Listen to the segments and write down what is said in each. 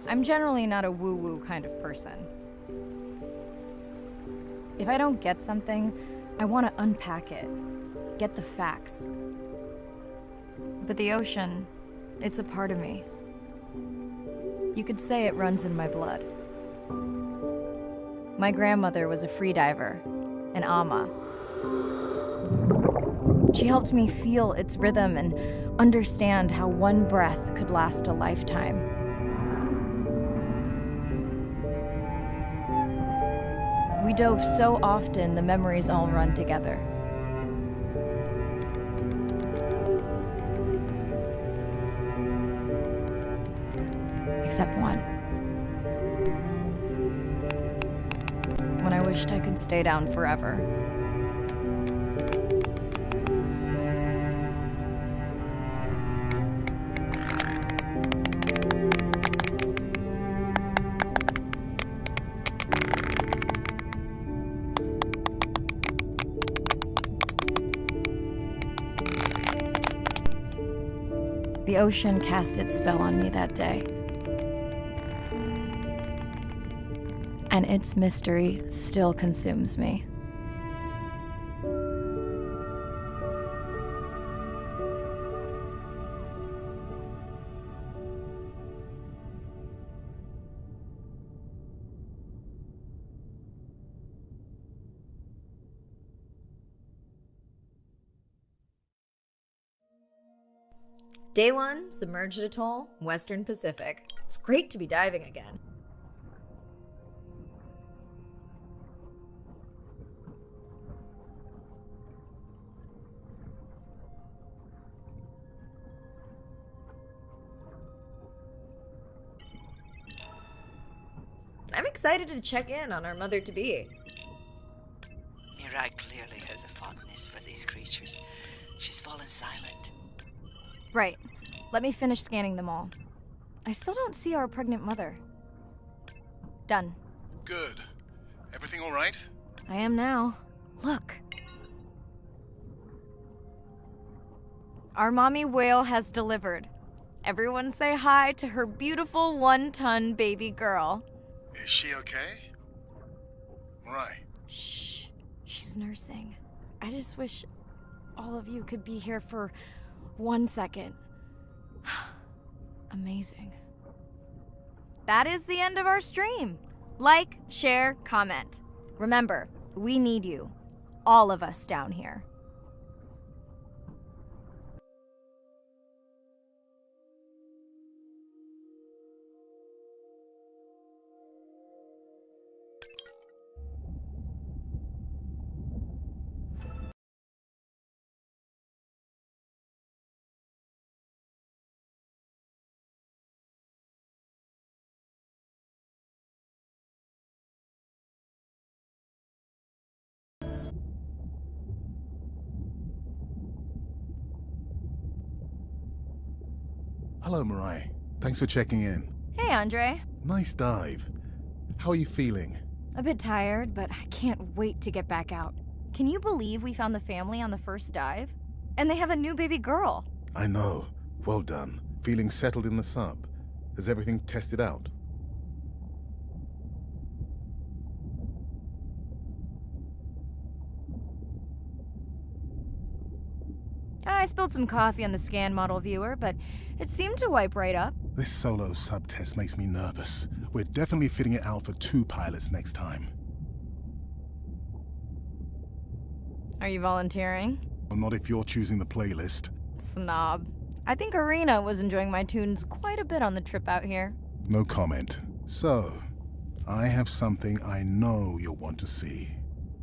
I'm generally not a woo-woo kind of person. If I don't get something, I want to unpack it, get the facts. But the ocean, it's a part of me. You could say it runs in my blood. My grandmother was a freediver, an ama. She helped me feel its rhythm and understand how one breath could last a lifetime. We dove so often, the memories all run together. Except one. When I wished I could stay down forever. The ocean cast its spell on me that day. And its mystery still consumes me. Day 1, submerged atoll, Western Pacific. It's great to be diving again. I'm excited to check in on our mother-to-be. Mirai clearly has a fondness for these creatures. She's fallen silent. Right. Let me finish scanning them all. I still don't see our pregnant mother. Done. Good. Everything all right? I am now. Look. Our mommy whale has delivered. Everyone say hi to her beautiful 1-ton baby girl. Is she okay? Right. Shh. She's nursing. I just wish all of you could be here for 1 second. Amazing. That is the end of our stream. Like, share, comment. Remember, we need you. All of us down here. Hello, Mirai. Thanks for checking in. Hey, Andre. Nice dive. How are you feeling? A bit tired, but I can't wait to get back out. Can you believe we found the family on the first dive? And they have a new baby girl. I know. Well done. Feeling settled in the sub. Has everything tested out? I spilled some coffee on the scan model viewer, but it seemed to wipe right up. This solo sub test makes me nervous. We're definitely fitting it out for 2 pilots next time. Are you volunteering? Well, not if you're choosing the playlist. Snob. I think Arena was enjoying my tunes quite a bit on the trip out here. No comment. So, I have something I know you'll want to see.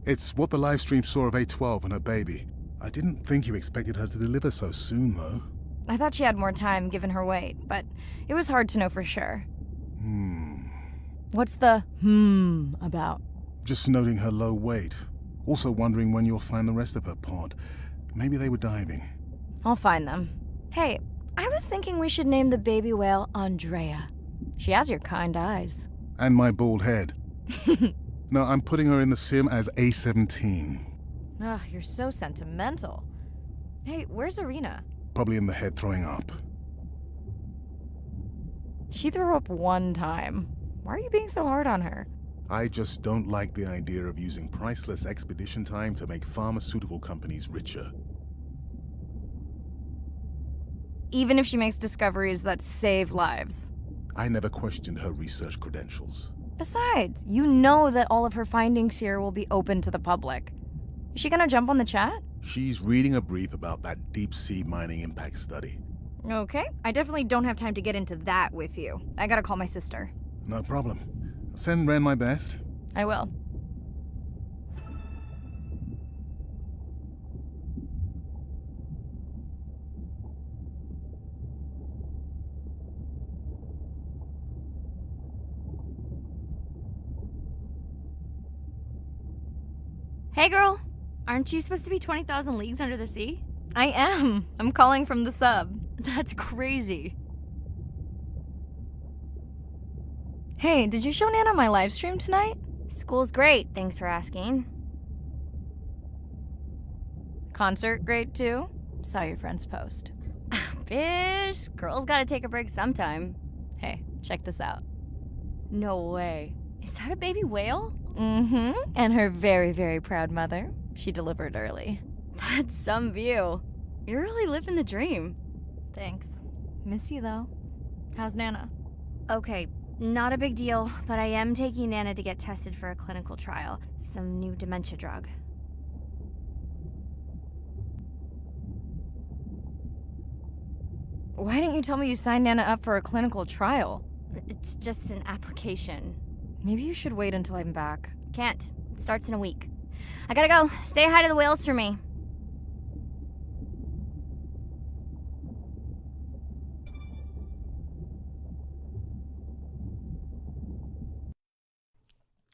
It's what the live stream saw of A12 and her baby. I didn't think you expected her to deliver so soon, though. I thought she had more time given her weight, but it was hard to know for sure. What's the about? Just noting her low weight. Also wondering when you'll find the rest of her pod. Maybe they were diving. I'll find them. Hey, I was thinking we should name the baby whale Andrea. She has your kind eyes. And my bald head. No, I'm putting her in the sim as A17. Ugh, you're so sentimental. Hey, where's Arena? Probably in the head throwing up. She threw up one time. Why are you being so hard on her? I just don't like the idea of using priceless expedition time to make pharmaceutical companies richer. Even if she makes discoveries that save lives. I never questioned her research credentials. Besides, you know that all of her findings here will be open to the public. Is she gonna jump on the chat? She's reading a brief about that deep-sea mining impact study. Okay, I definitely don't have time to get into that with you. I gotta call my sister. No problem. Send Ren my best. I will. Hey girl, aren't you supposed to be 20,000 leagues under the sea? I am. I'm calling from the sub. That's crazy. Hey, did you show Nana my live stream tonight? School's great, thanks for asking. Concert great too? Saw your friend's post. Fish, girls gotta take a break sometime. Hey, check this out. No way. Is that a baby whale? Mm-hmm. And her very, very proud mother. She delivered early. That's some view. You're really living the dream. Thanks. Miss you though. How's Nana? Okay, not a big deal, but I am taking Nana to get tested for a clinical trial. Some new dementia drug. Why didn't you tell me you signed Nana up for a clinical trial? It's just an application. Maybe you should wait until I'm back. Can't. It starts in a week. I gotta go. Say hi to the whales for me.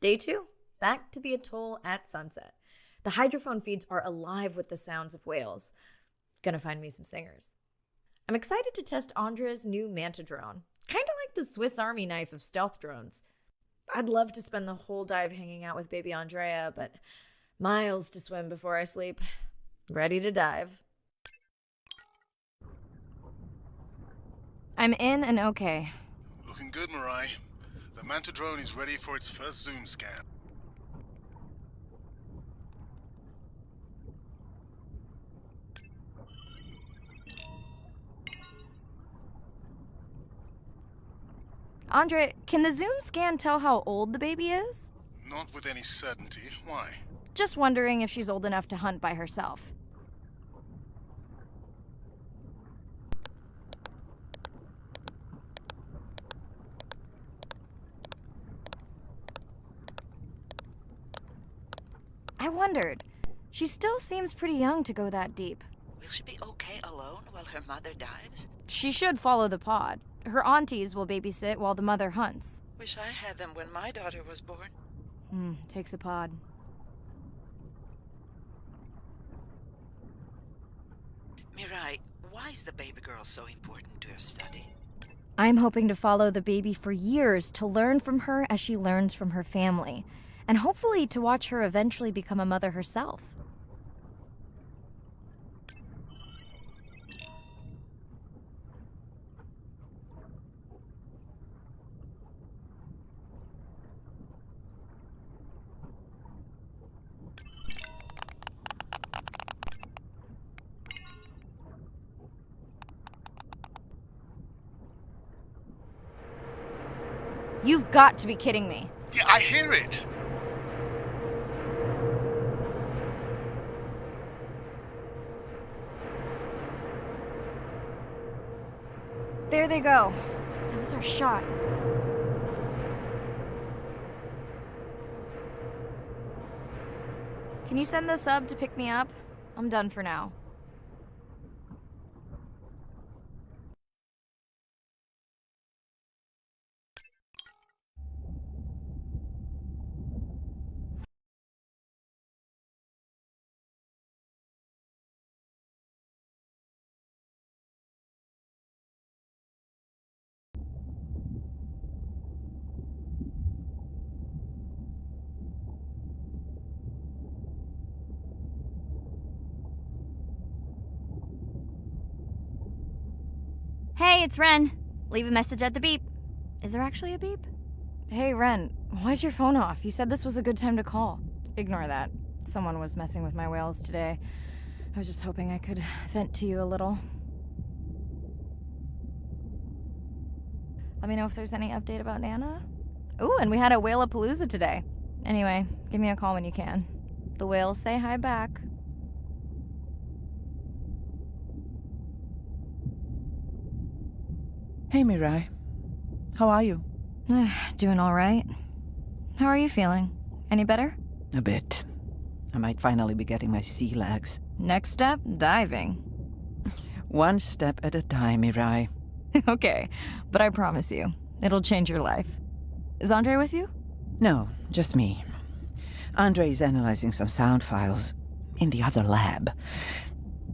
Day 2. Back to the atoll at sunset. The hydrophone feeds are alive with the sounds of whales. Gonna find me some singers. I'm excited to test Andrea's new Manta drone. Kinda like the Swiss Army knife of stealth drones. I'd love to spend the whole dive hanging out with baby Andrea, but miles to swim before I sleep. Ready to dive. I'm in and okay. Looking good, Mirai. The Manta drone is ready for its first zoom scan. Andre, can the zoom scan tell how old the baby is? Not with any certainty. Why? Just wondering if she's old enough to hunt by herself. I wondered. She still seems pretty young to go that deep. Will she be okay alone while her mother dives? She should follow the pod. Her aunties will babysit while the mother hunts. Wish I had them when my daughter was born. Takes a pod. Mirai, why is the baby girl so important to your study? I'm hoping to follow the baby for years to learn from her as she learns from her family, and hopefully to watch her eventually become a mother herself. You've got to be kidding me. Yeah, I hear it! There they go. That was our shot. Can you send the sub to pick me up? I'm done for now. Hey, it's Ren. Leave a message at the beep. Is there actually a beep? Hey, Ren, why's your phone off? You said this was a good time to call. Ignore that. Someone was messing with my whales today. I was just hoping I could vent to you a little. Let me know if there's any update about Nana. Ooh, and we had a Whale-a-Palooza today. Anyway, give me a call when you can. The whales say hi back. Hey, Mirai. How are you? Doing all right. How are you feeling? Any better? A bit. I might finally be getting my sea legs. Next step, diving. One step at a time, Mirai. Okay, but I promise you, it'll change your life. Is Andre with you? No, just me. Andre is analyzing some sound files in the other lab.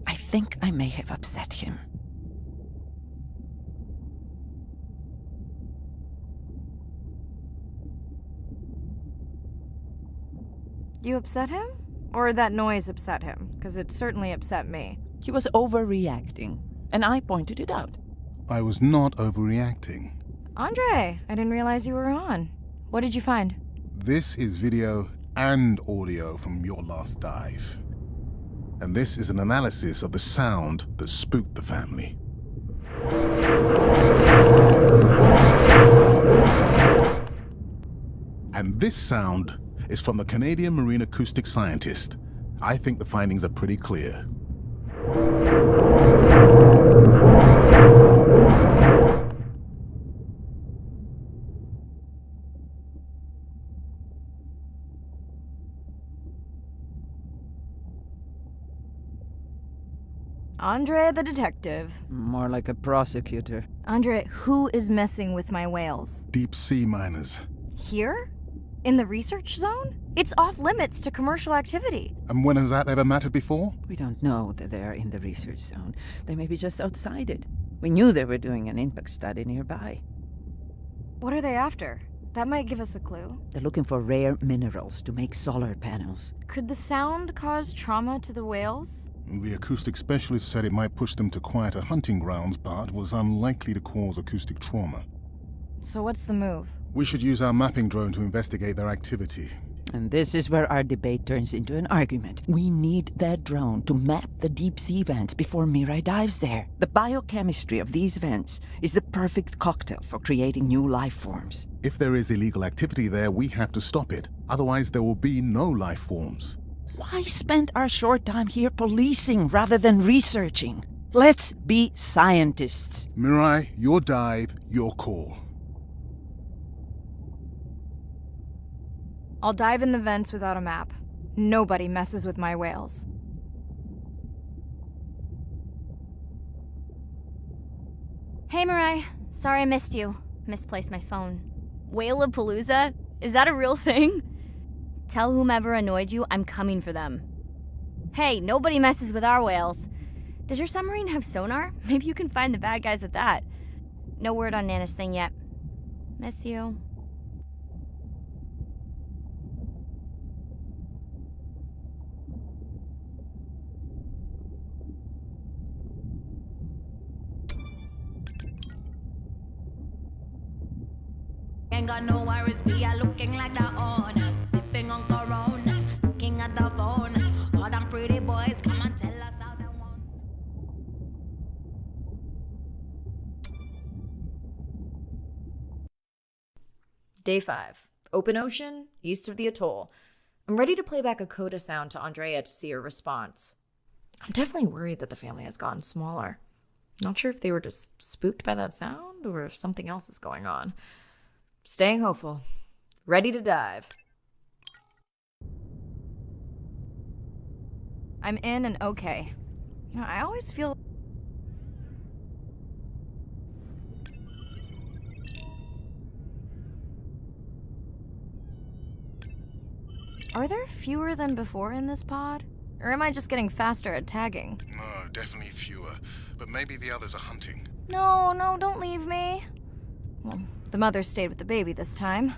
I think I may have upset him. You upset him? Or that noise upset him? Because it certainly upset me. He was overreacting, and I pointed it out. I was not overreacting. Andre, I didn't realize you were on. What did you find? This is video and audio from your last dive. And this is an analysis of the sound that spooked the family. And this sound is from the Canadian marine acoustic scientist. I think the findings are pretty clear. Andre the detective. More like a prosecutor. Andre, who is messing with my whales? Deep sea miners. Here? In the research zone? It's off limits to commercial activity. And when has that ever mattered before? We don't know that they are in the research zone. They may be just outside it. We knew they were doing an impact study nearby. What are they after? That might give us a clue. They're looking for rare minerals to make solar panels. Could the sound cause trauma to the whales? The acoustic specialist said it might push them to quieter hunting grounds, but was unlikely to cause acoustic trauma. So what's the move? We should use our mapping drone to investigate their activity. And this is where our debate turns into an argument. We need that drone to map the deep sea vents before Mirai dives there. The biochemistry of these vents is the perfect cocktail for creating new life forms. If there is illegal activity there, we have to stop it. Otherwise, there will be no life forms. Why spend our short time here policing rather than researching? Let's be scientists. Mirai, your dive, your call. I'll dive in the vents without a map. Nobody messes with my whales. Hey, Mirai. Sorry I missed you. Misplaced my phone. Whale-a-Palooza? Is that a real thing? Tell whomever annoyed you I'm coming for them. Hey, nobody messes with our whales. Does your submarine have sonar? Maybe you can find the bad guys with that. No word on Nana's thing yet. Miss you. Ain't got no worries, we are looking like the owners. Sipping on Coronas, looking at the phone. All them pretty boys, come and tell us how they want. Day 5. Open ocean, east of the atoll. I'm ready to play back a coda sound to Andrea to see her response. I'm definitely worried that the family has gotten smaller. Not sure if they were just spooked by that sound or if something else is going on. Staying hopeful. Ready to dive. I'm in and okay. You know, I always feel... Are there fewer than before in this pod? Or am I just getting faster at tagging? No, definitely fewer. But maybe the others are hunting. No, don't leave me. Well, the mother stayed with the baby this time.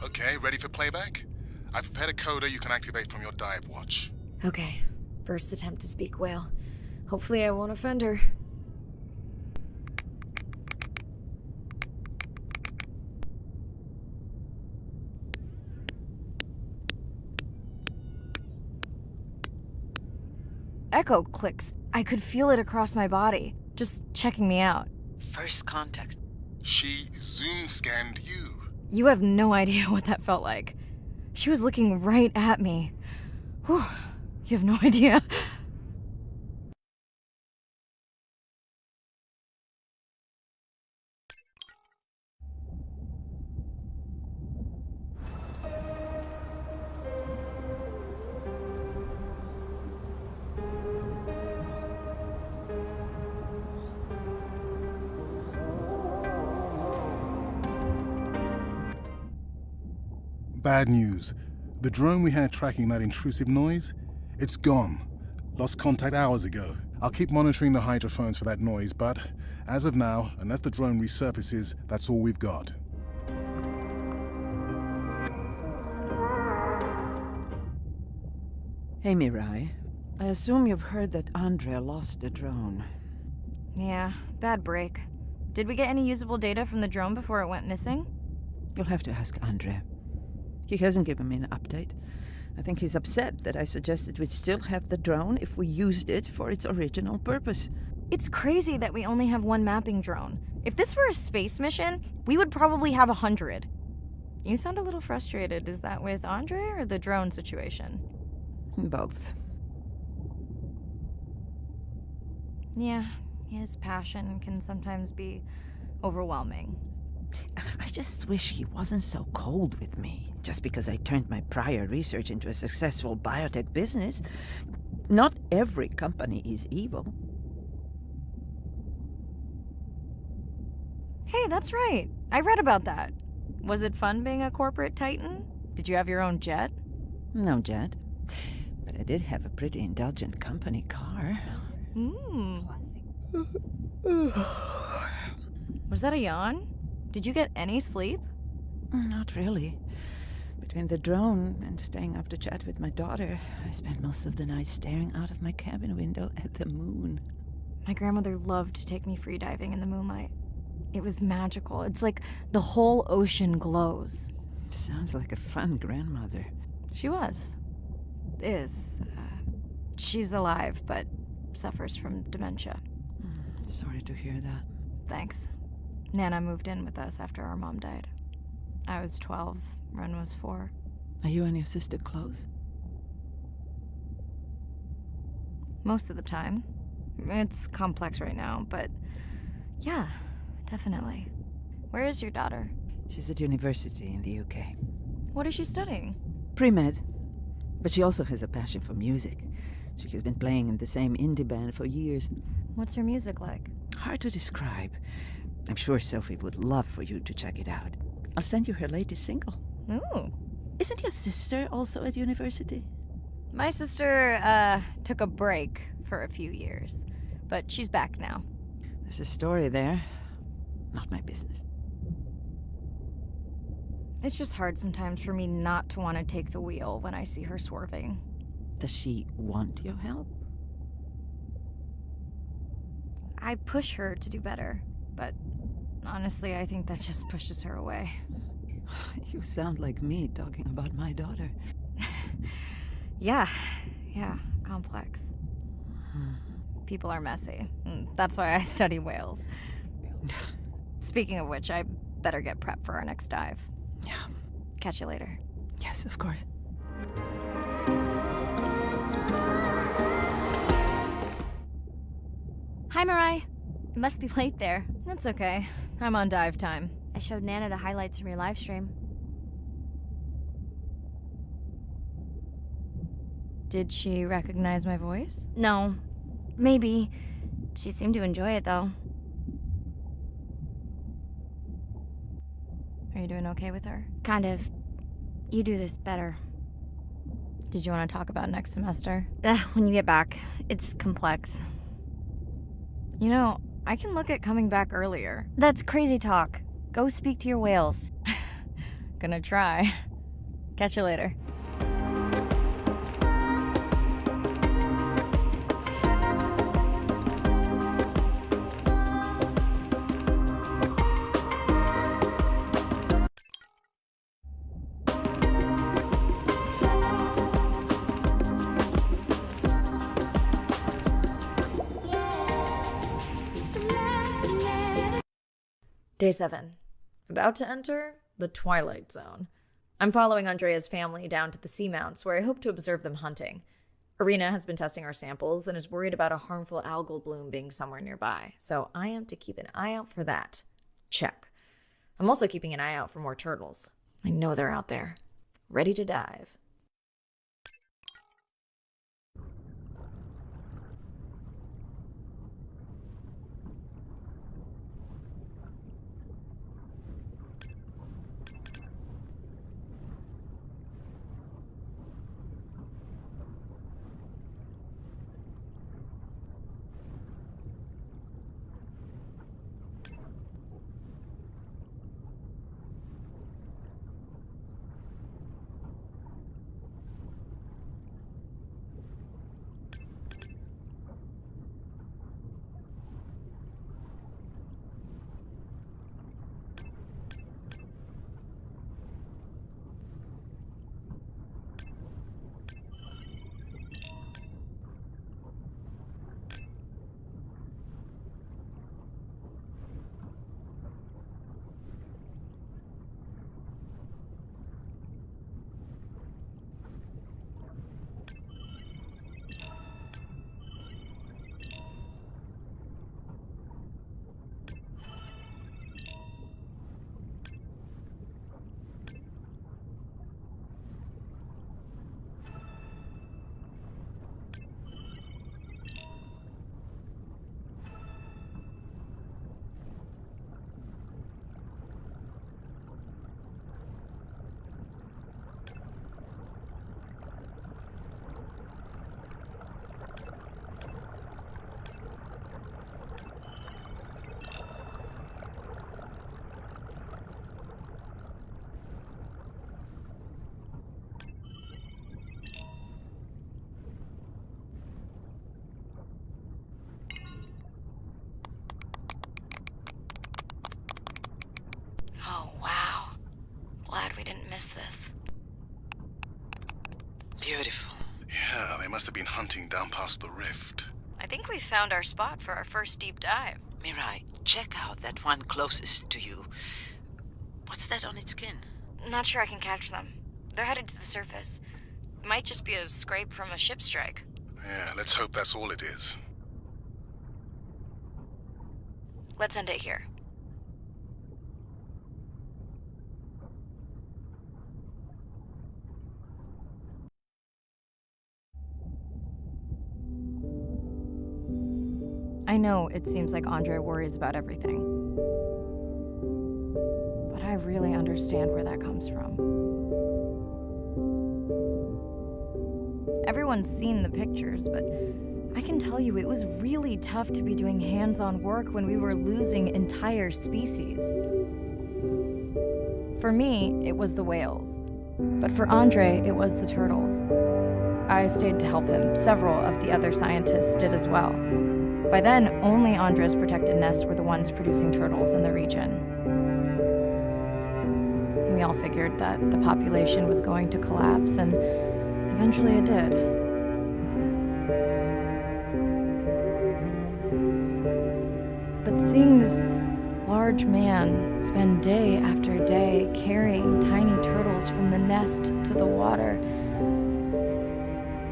Okay, ready for playback? I've prepared a coda you can activate from your dive watch. Okay, first attempt to speak whale. Hopefully I won't offend her. echo clicks. I could feel it across my body, just checking me out. First contact. She zoom scanned you. You have no idea what that felt like. She was looking right at me. Whew, you have no idea. Bad news. The drone we had tracking that intrusive noise, it's gone. Lost contact hours ago. I'll keep monitoring the hydrophones for that noise, but as of now, unless the drone resurfaces, that's all we've got. Hey, Mirai. I assume you've heard that Andrea lost a drone. Yeah, bad break. Did we get any usable data from the drone before it went missing? You'll have to ask Andrea. He hasn't given me an update. I think he's upset that I suggested we'd still have the drone if we used it for its original purpose. It's crazy that we only have one mapping drone. If this were a space mission, we would probably have 100. You sound a little frustrated. Is that with Andre or the drone situation? Both. Yeah, his passion can sometimes be overwhelming. I just wish he wasn't so cold with me, just because I turned my prior research into a successful biotech business. Not every company is evil. Hey, that's right. I read about that. Was it fun being a corporate titan? Did you have your own jet? No jet. But I did have a pretty indulgent company car. Was that a yawn? Did you get any sleep? Not really. Between the drone and staying up to chat with my daughter, I spent most of the night staring out of my cabin window at the moon. My grandmother loved to take me freediving in the moonlight. It was magical. It's like the whole ocean glows. Sounds like a fun grandmother. She was. Is. She's alive, but suffers from dementia. Sorry to hear that. Thanks. Nana moved in with us after our mom died. I was 12, Ren was 4. Are you and your sister close? Most of the time. It's complex right now, but yeah, definitely. Where is your daughter? She's at university in the UK. What is she studying? Pre-med. But she also has a passion for music. She has been playing in the same indie band for years. What's her music like? Hard to describe. I'm sure Sophie would love for you to check it out. I'll send you her latest single. Ooh. Isn't your sister also at university? My sister, took a break for a few years, but she's back now. There's a story there. Not my business. It's just hard sometimes for me not to want to take the wheel when I see her swerving. Does she want your help? I push her to do better, but honestly, I think that just pushes her away. You sound like me talking about my daughter. Yeah, complex. People are messy. That's why I study whales. Speaking of which, I better get prepped for our next dive. Yeah. Catch you later. Yes, of course. Hi, Mirai. It must be late there. That's okay. I'm on dive time. I showed Nana the highlights from your live stream. Did she recognize my voice? No. Maybe. She seemed to enjoy it, though. Are you doing okay with her? Kind of. You do this better. Did you want to talk about next semester? When you get back. It's complex. You know, I can look at coming back earlier. That's crazy talk. Go speak to your whales. Gonna try. Catch you later. Day 7. About to enter the Twilight Zone. I'm following Andrea's family down to the seamounts, where I hope to observe them hunting. Irina has been testing our samples and is worried about a harmful algal bloom being somewhere nearby, so I am to keep an eye out for that. Check. I'm also keeping an eye out for more turtles. I know they're out there, ready to dive. Oh, wow. Glad we didn't miss this. Beautiful. Yeah, they must have been hunting down past the rift. I think we found our spot for our first deep dive. Mirai, check out that one closest to you. What's that on its skin? Not sure I can catch them. They're headed to the surface. Might just be a scrape from a ship strike. Yeah, let's hope that's all it is. Let's end it here. I know it seems like Andre worries about everything. But I really understand where that comes from. Everyone's seen the pictures, but I can tell you it was really tough to be doing hands-on work when we were losing entire species. For me, it was the whales. But for Andre, it was the turtles. I stayed to help him. Several of the other scientists did as well. By then, only Andre's protected nests were the ones producing turtles in the region. We all figured that the population was going to collapse, and eventually it did. But seeing this large man spend day after day carrying tiny turtles from the nest to the water,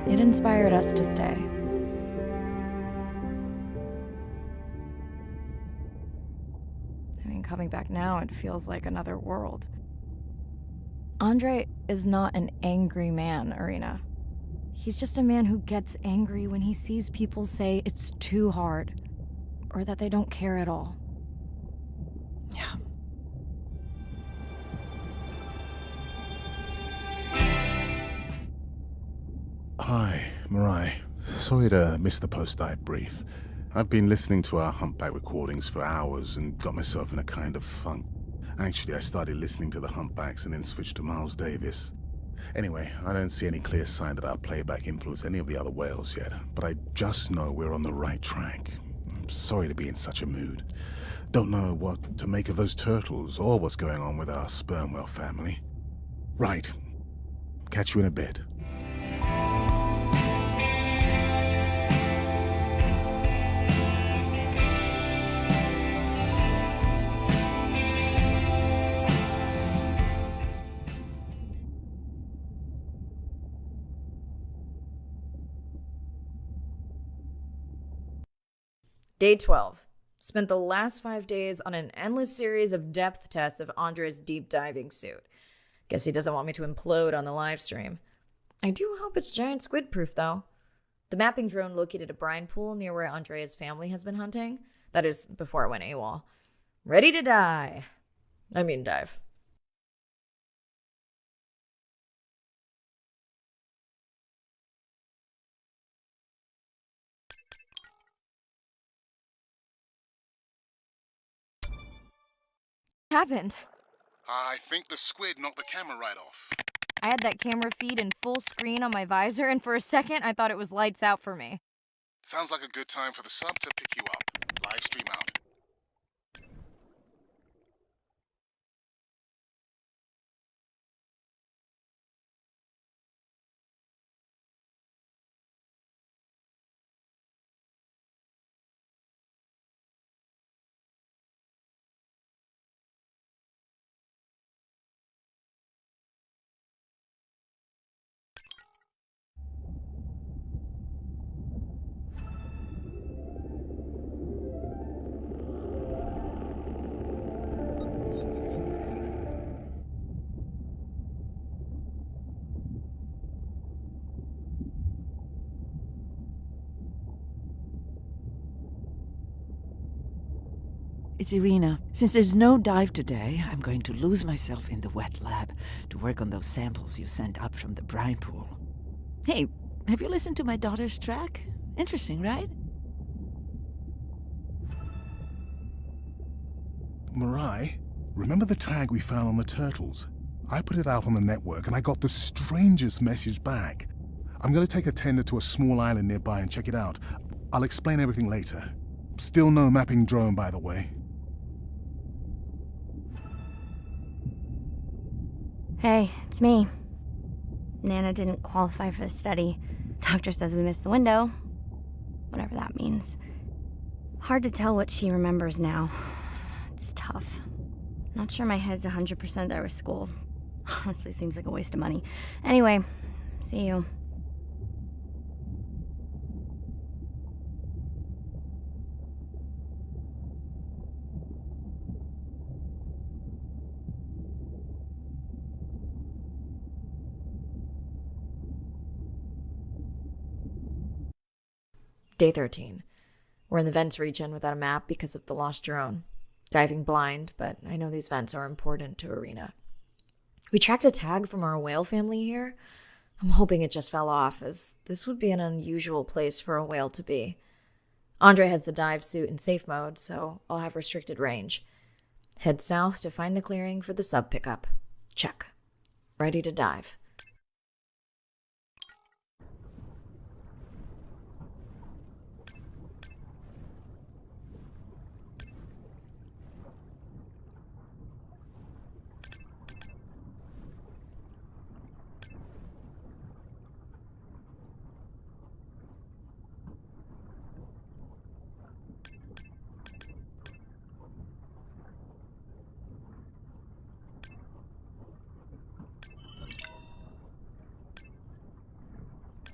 it inspired us to stay. Coming back now, it feels like another world. Andre is not an angry man, Irina. He's just a man who gets angry when he sees people say it's too hard, or that they don't care at all. Yeah. Hi, Mirai. Sorry to miss the post-dive brief. I've been listening to our humpback recordings for hours and got myself in a kind of funk. Actually, I started listening to the humpbacks and then switched to Miles Davis. Anyway, I don't see any clear sign that our playback influenced any of the other whales yet, but I just know we're on the right track. I'm sorry to be in such a mood. Don't know what to make of those turtles or what's going on with our sperm whale family. Right. Catch you in a bit. Day 12. Spent the last 5 days on an endless series of depth tests of Andre's deep diving suit. Guess he doesn't want me to implode on the live stream. I do hope it's giant squid proof, though. The mapping drone located a brine pool near where Andrea's family has been hunting. That is, before I went AWOL. Ready to dive. Happened. I think the squid knocked the camera right off. I had that camera feed in full screen on my visor, and for a second, I thought it was lights out for me. Sounds like a good time for the sub to pick you up. Live stream out. It's Irina. Since there's no dive today, I'm going to lose myself in the wet lab to work on those samples you sent up from the brine pool. Hey, have you listened to my daughter's track? Interesting, right? Mirai, remember the tag we found on the turtles? I put it out on the network and I got the strangest message back. I'm going to take a tender to a small island nearby and check it out. I'll explain everything later. Still no mapping drone, by the way. Hey, it's me. Nana didn't qualify for the study. Doctor says we missed the window. Whatever that means. Hard to tell what she remembers now. It's tough. Not sure my head's 100% there with school. Honestly, seems like a waste of money. Anyway, see you. Day 13. We're in the vents region without a map because of the lost drone. Diving blind, but I know these vents are important to Irina. We tracked a tag from our whale family here. I'm hoping it just fell off, as this would be an unusual place for a whale to be. Andre has the dive suit in safe mode, so I'll have restricted range. Head south to find the clearing for the sub pickup. Check. Ready to dive.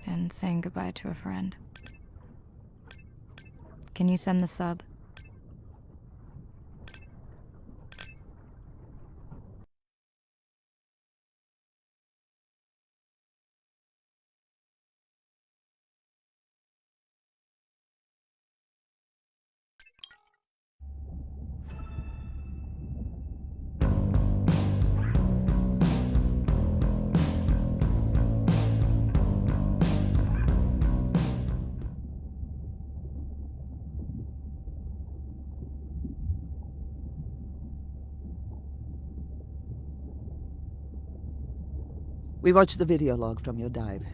And saying goodbye to a friend. Can you send the sub? We watched the video log from your dive.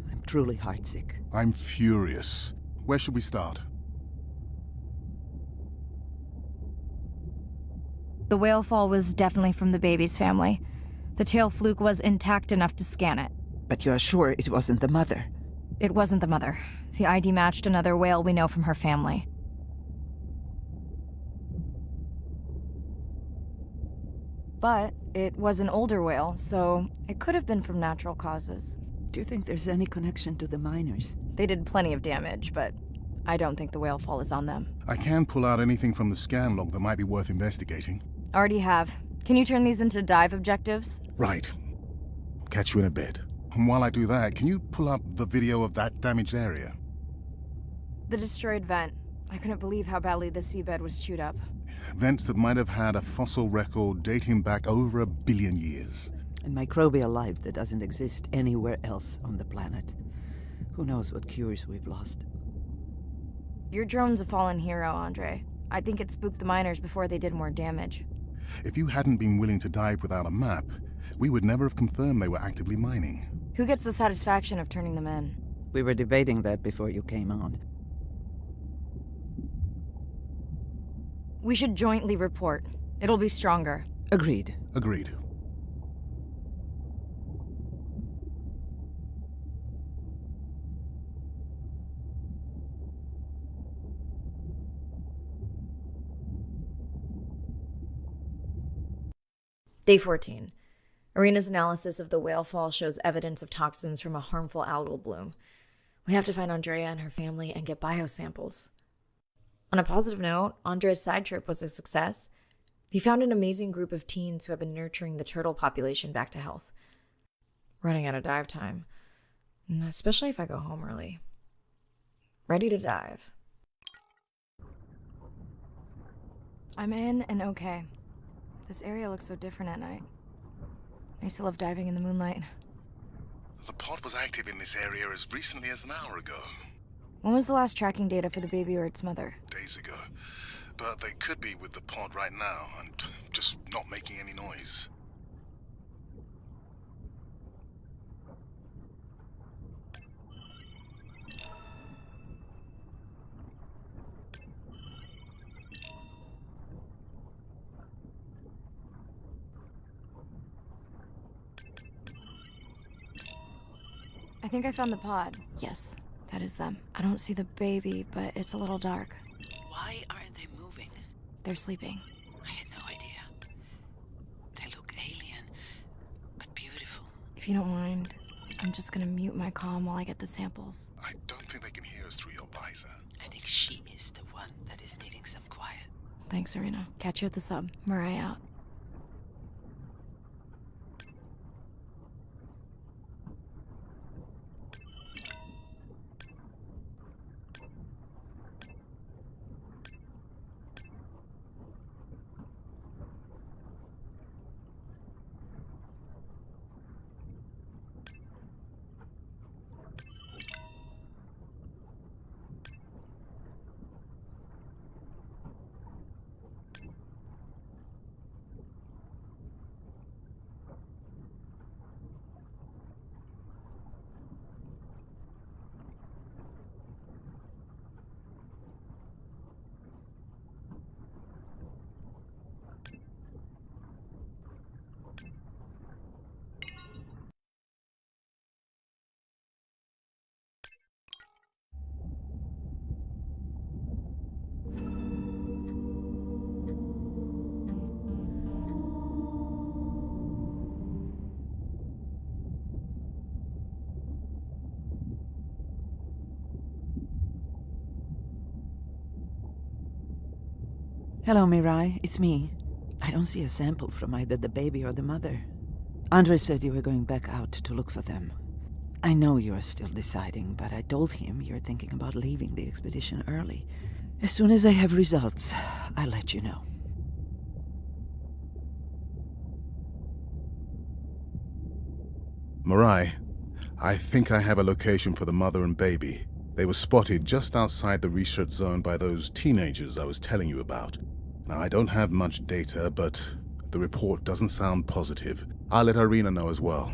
I'm truly heartsick. I'm furious. Where should we start? The whale fall was definitely from the baby's family. The tail fluke was intact enough to scan it. But you're sure it wasn't the mother? It wasn't the mother. The ID matched another whale we know from her family. But it was an older whale, so it could have been from natural causes. Do you think there's any connection to the miners? They did plenty of damage, but I don't think the whale fall is on them. I can pull out anything from the scan log that might be worth investigating. Already have. Can you turn these into dive objectives? Right. Catch you in a bit. And while I do that, can you pull up the video of that damaged area? The destroyed vent. I couldn't believe how badly the seabed was chewed up. Vents that might have had a fossil record dating back over 1 billion years. And microbial life that doesn't exist anywhere else on the planet. Who knows what cures we've lost. Your drone's a fallen hero, Andre. I think it spooked the miners before they did more damage. If you hadn't been willing to dive without a map, we would never have confirmed they were actively mining. Who gets the satisfaction of turning them in? We were debating that before you came on. We should jointly report. It'll be stronger. Agreed. Agreed. Day 14. Irina's analysis of the whale fall shows evidence of toxins from a harmful algal bloom. We have to find Andrea and her family and get biosamples. On a positive note, Andrea's side trip was a success. He found an amazing group of teens who have been nurturing the turtle population back to health. Running out of dive time, especially if I go home early. Ready to dive. I'm in and okay. This area looks so different at night. I used to love diving in the moonlight. The pod was active in this area as recently as an hour ago. When was the last tracking data for the baby or its mother? Days ago. But they could be with the pod right now and just not making any noise. I think I found the pod. Yes, that is them. I don't see the baby, but it's a little dark. Why aren't they moving? They're sleeping. I had no idea. They look alien, but beautiful. If you don't mind, I'm just gonna mute my comm while I get the samples. I don't think they can hear us through your visor. I think she is the one that is needing some quiet. Thanks, Irina. Catch you at the sub. Mirai out. Hello, Mirai. It's me. I don't see a sample from either the baby or the mother. Andre said you were going back out to look for them. I know you are still deciding, but I told him you're thinking about leaving the expedition early. As soon as I have results, I'll let you know. Mirai, I think I have a location for the mother and baby. They were spotted just outside the research zone by those teenagers I was telling you about. Now, I don't have much data, but the report doesn't sound positive. I'll let Irina know as well.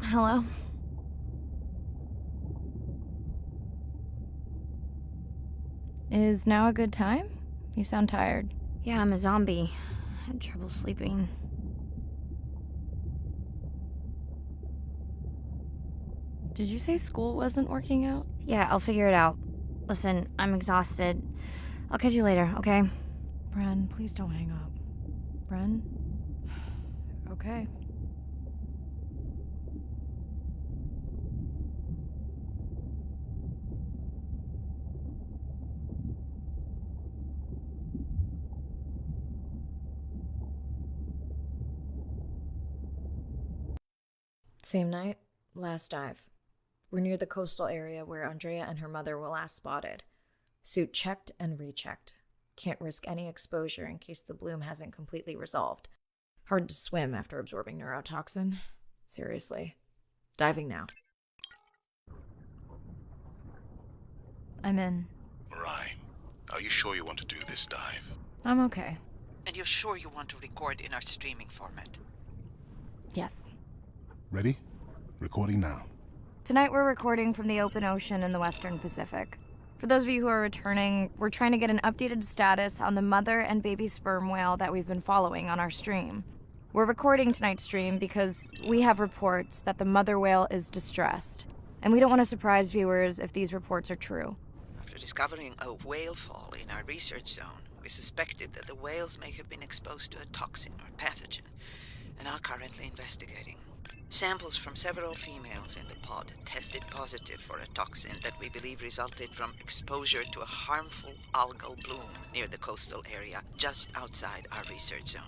Hello? Is now a good time? You sound tired. Yeah, I'm a zombie. I had trouble sleeping. Did you say school wasn't working out? Yeah, I'll figure it out. Listen, I'm exhausted. I'll catch you later, okay? Bren, please don't hang up. Bren? Okay. Same night, last dive. We're near the coastal area where Andrea and her mother were last spotted. Suit checked and rechecked. Can't risk any exposure in case the bloom hasn't completely resolved. Hard to swim after absorbing neurotoxin. Seriously. Diving now. I'm in. Mirai, are you sure you want to do this dive? I'm okay. And you're sure you want to record in our streaming format? Yes. Ready? Recording now. Tonight we're recording from the open ocean in the Western Pacific. For those of you who are returning, we're trying to get an updated status on the mother and baby sperm whale that we've been following on our stream. We're recording tonight's stream because we have reports that the mother whale is distressed, and we don't want to surprise viewers if these reports are true. After discovering a whale fall in our research zone, we suspected that the whales may have been exposed to a toxin or pathogen, and are currently investigating. Samples from several females in the pod tested positive for a toxin that we believe resulted from exposure to a harmful algal bloom near the coastal area just outside our research zone.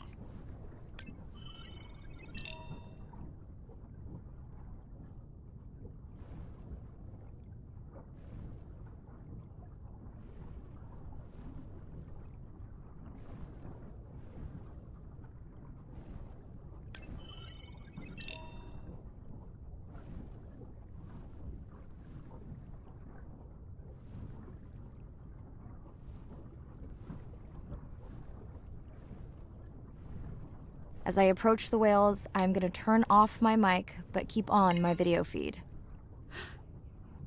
As I approach the whales, I'm going to turn off my mic, but keep on my video feed.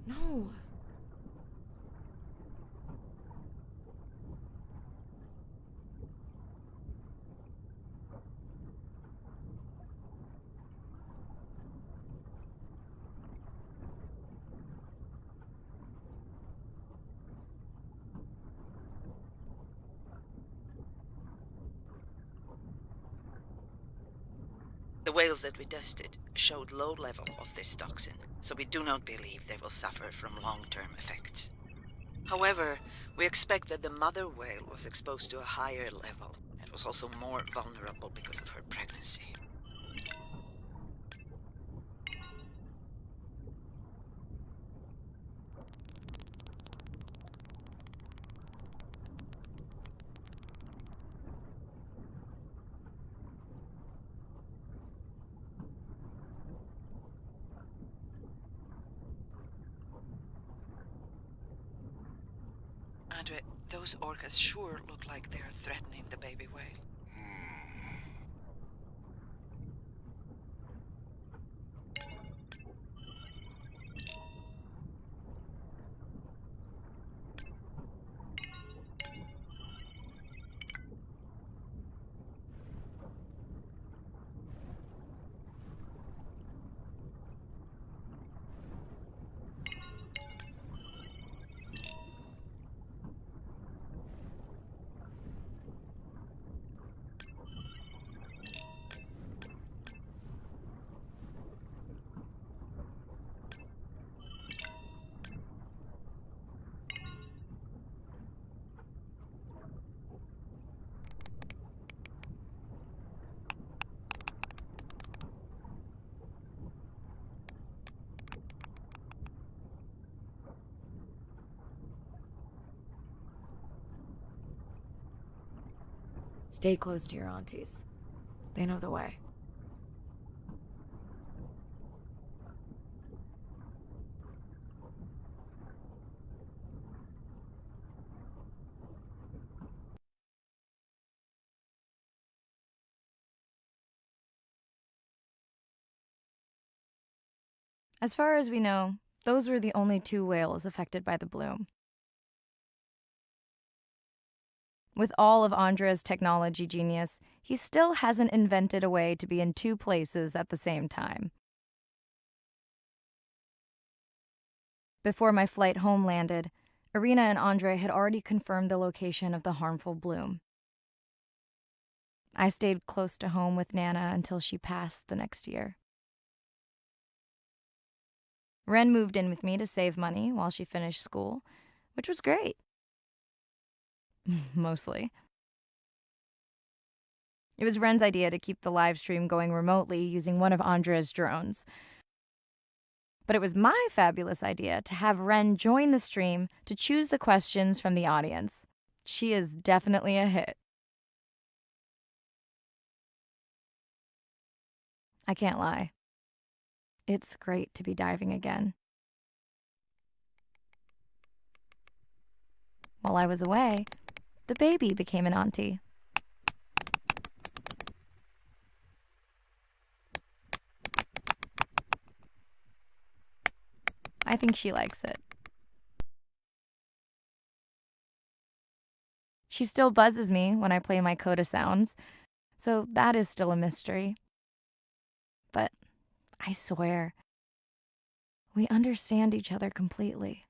No. The whales that we tested showed low level of this toxin, so we do not believe they will suffer from long-term effects. However, we expect that the mother whale was exposed to a higher level and was also more vulnerable because of her pregnancy. Andre, those orcas sure look like they are threatening the baby whale. Stay close to your aunties. They know the way. As far as we know, those were the only 2 whales affected by the bloom. With all of Andrea's technology genius, he still hasn't invented a way to be in 2 places at the same time. Before my flight home landed, Irina and Andre had already confirmed the location of the harmful bloom. I stayed close to home with Nana until she passed the next year. Ren moved in with me to save money while she finished school, which was great. Mostly. It was Ren's idea to keep the live stream going remotely using one of Andrea's drones. But it was my fabulous idea to have Ren join the stream to choose the questions from the audience. She is definitely a hit. I can't lie. It's great to be diving again. While I was away, the baby became an auntie. I think she likes it. She still buzzes me when I play my coda sounds, so that is still a mystery. But I swear, we understand each other completely.